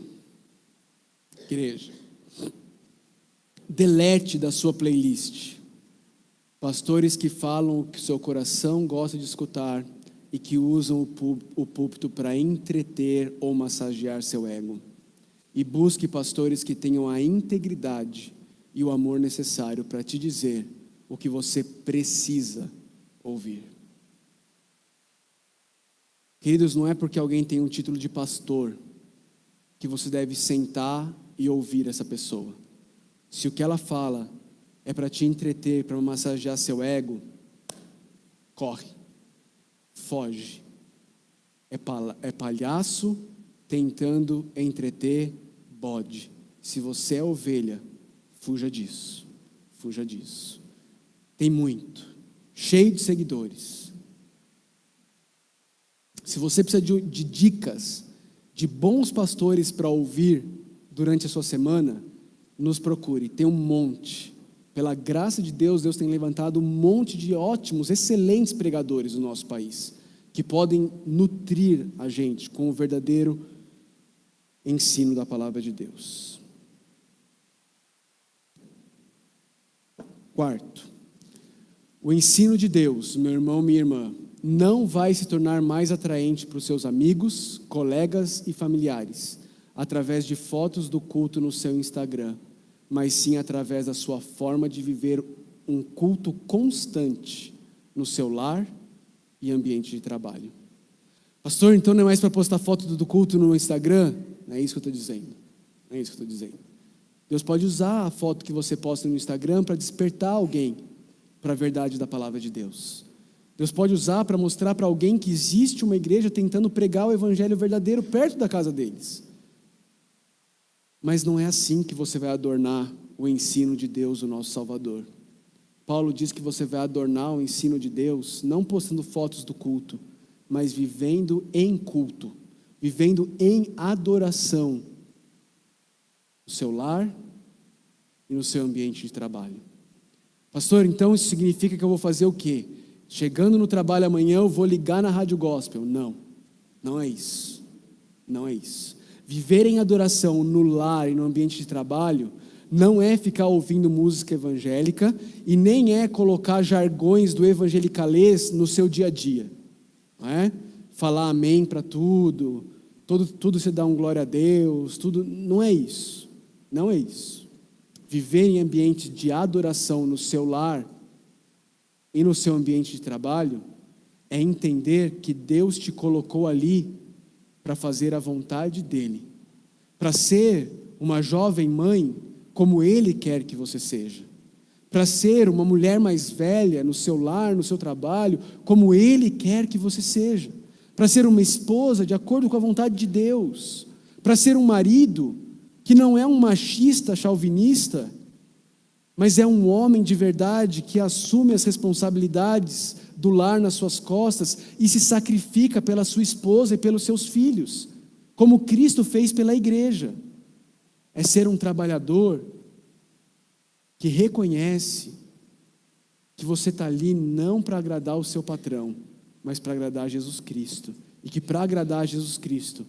Delete da sua playlist pastores que falam o que seu coração gosta de escutar e que usam o púlpito para entreter ou massagear seu ego. E busque pastores que tenham a integridade e o amor necessário para te dizer o que você precisa ouvir. Queridos, não é porque alguém tem um título de pastor que você deve sentar e ouvir essa pessoa. Se o que ela fala é para te entreter, para massagear seu ego, corre, foge. É palhaço tentando entreter bode. Se você é ovelha, fuja disso. Tem muito, cheio de seguidores. Se você precisa de dicas, de bons pastores para ouvir durante a sua semana, nos procure, tem um monte. Pela graça de Deus, Deus tem levantado um monte de ótimos, excelentes pregadores no nosso país, que podem nutrir a gente com o verdadeiro ensino da palavra de Deus. Quarto, o ensino de Deus, meu irmão, minha irmã, não vai se tornar mais atraente para os seus amigos, colegas e familiares, através de fotos do culto no seu Instagram, mas sim através da sua forma de viver um culto constante no seu lar e ambiente de trabalho. Pastor, então não é mais para postar foto do culto no Instagram? Não é isso que eu estou dizendo. Não é isso que eu estou dizendo. Deus pode usar a foto que você posta no Instagram para despertar alguém para a verdade da palavra de Deus. Deus pode usar para mostrar para alguém que existe uma igreja tentando pregar o evangelho verdadeiro perto da casa deles. Mas não é assim que você vai adornar o ensino de Deus, o nosso Salvador. Paulo diz que você vai adornar o ensino de Deus, não postando fotos do culto, mas vivendo em culto, vivendo em adoração, no seu lar e no seu ambiente de trabalho. Pastor, então isso significa que eu vou fazer o quê? Chegando no trabalho amanhã eu vou ligar na rádio gospel? Não, não é isso. Não é isso. Viver em adoração no lar e no ambiente de trabalho não é ficar ouvindo música evangélica e nem é colocar jargões do evangelicalês no seu dia a dia. Não é? Falar amém para tudo você dá um glória a Deus, tudo, não é isso. Não é isso. Viver em ambiente de adoração no seu lar e no seu ambiente de trabalho é entender que Deus te colocou ali para fazer a vontade dEle, para ser uma jovem mãe como Ele quer que você seja, para ser uma mulher mais velha no seu lar, no seu trabalho, como Ele quer que você seja, para ser uma esposa de acordo com a vontade de Deus, para ser um marido que não é um machista chauvinista, mas é um homem de verdade que assume as responsabilidades do lar nas suas costas e se sacrifica pela sua esposa e pelos seus filhos, como Cristo fez pela igreja. É ser um trabalhador que reconhece que você está ali não para agradar o seu patrão, mas para agradar a Jesus Cristo. E que para agradar a Jesus Cristo,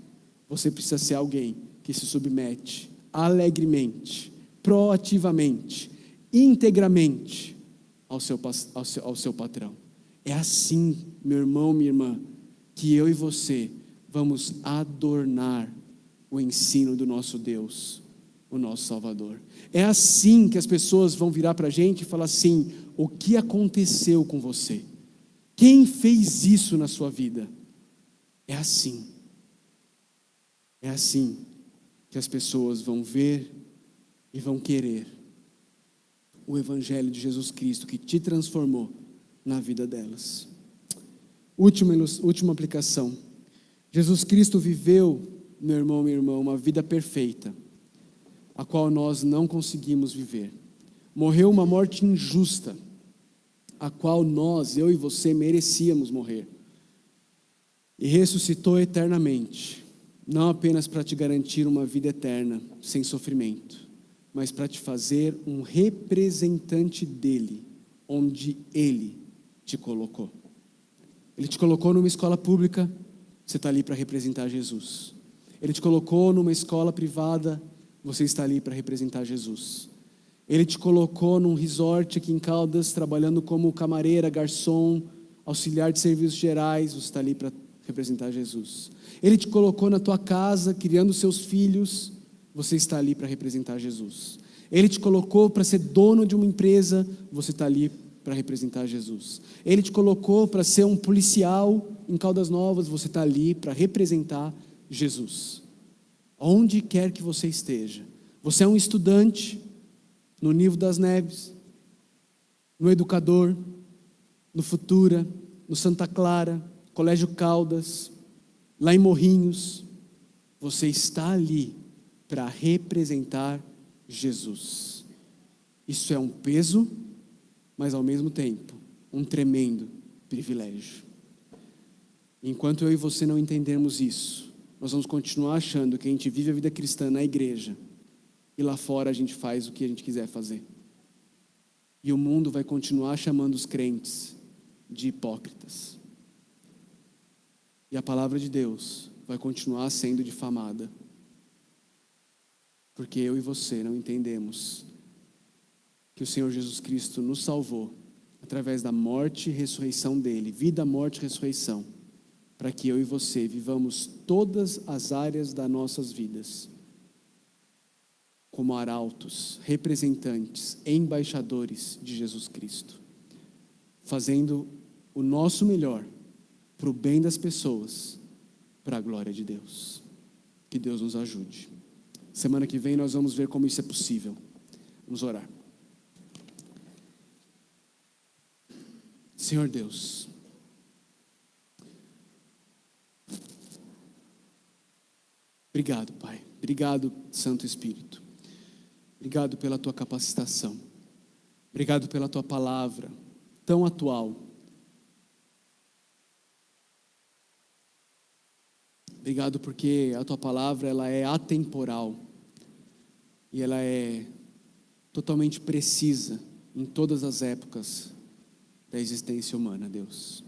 você precisa ser alguém que se submete alegremente, proativamente, integramente ao seu patrão. É assim, meu irmão, minha irmã, que eu e você vamos adornar o ensino do nosso Deus, o nosso Salvador. É assim que as pessoas vão virar para a gente e falar assim: o que aconteceu com você? Quem fez isso na sua vida? É assim. É assim que as pessoas vão ver e vão querer o Evangelho de Jesus Cristo que te transformou na vida delas. Última aplicação. Jesus Cristo viveu, meu irmão, minha irmã, uma vida perfeita, a qual nós não conseguimos viver. Morreu uma morte injusta, a qual nós, eu e você, merecíamos morrer. E ressuscitou eternamente, não apenas para te garantir uma vida eterna, sem sofrimento, mas para te fazer um representante dele, onde ele te colocou. Ele te colocou numa escola pública, você está ali para representar Jesus. Ele te colocou numa escola privada, você está ali para representar Jesus. Ele te colocou num resort aqui em Caldas, trabalhando como camareira, garçom, auxiliar de serviços gerais, você está ali para representar Jesus. Ele te colocou na tua casa, criando seus filhos, você está ali para representar Jesus. Ele te colocou para ser dono de uma empresa, você está ali para representar Jesus. Ele te colocou para ser um policial em Caldas Novas, você está ali para representar Jesus. Onde quer que você esteja, você é um estudante no Nivo das Neves, no Educador, no Futura, no Santa Clara, Colégio Caldas, lá em Morrinhos, você está ali para representar Jesus. Isso é um peso, mas ao mesmo tempo, um tremendo privilégio. Enquanto eu e você não entendermos isso, nós vamos continuar achando que a gente vive a vida cristã na igreja, e lá fora a gente faz o que a gente quiser fazer. E o mundo vai continuar chamando os crentes de hipócritas. E a palavra de Deus vai continuar sendo difamada. Porque eu e você não entendemos que o Senhor Jesus Cristo nos salvou através da morte e ressurreição dele, vida, morte e ressurreição, para que eu e você vivamos todas as áreas das nossas vidas como arautos, representantes, embaixadores de Jesus Cristo, fazendo o nosso melhor para o bem das pessoas para a glória de Deus. Que Deus nos ajude. Semana que vem nós vamos ver como isso é possível. Vamos orar. Senhor Deus, obrigado, Pai. Obrigado, Santo Espírito. Obrigado pela tua capacitação. Obrigado pela tua palavra tão atual. Obrigado porque a tua palavra ela é atemporal e ela é totalmente precisa em todas as épocas da existência humana, Deus.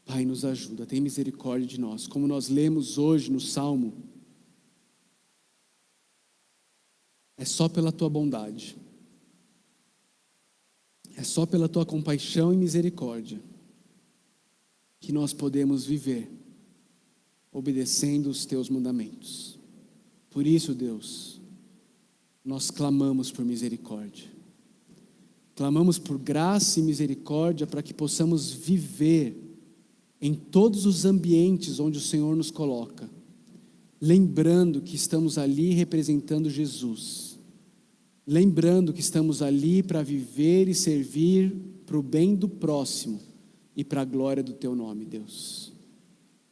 Pai, nos ajuda, tem misericórdia de nós. Como nós lemos hoje no Salmo, é só pela tua bondade, é só pela tua compaixão e misericórdia que nós podemos viver obedecendo os teus mandamentos. Por isso, Deus, nós clamamos por misericórdia. Clamamos por graça e misericórdia para que possamos viver em todos os ambientes onde o Senhor nos coloca, lembrando que estamos ali representando Jesus, lembrando que estamos ali para viver e servir para o bem do próximo e para a glória do teu nome, Deus.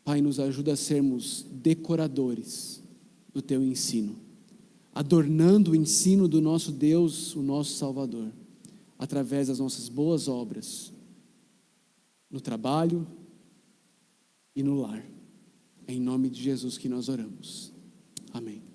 Pai, nos ajuda a sermos decoradores do teu ensino, adornando o ensino do nosso Deus, o nosso Salvador, através das nossas boas obras, no trabalho e no lar. É em nome de Jesus que nós oramos. Amém.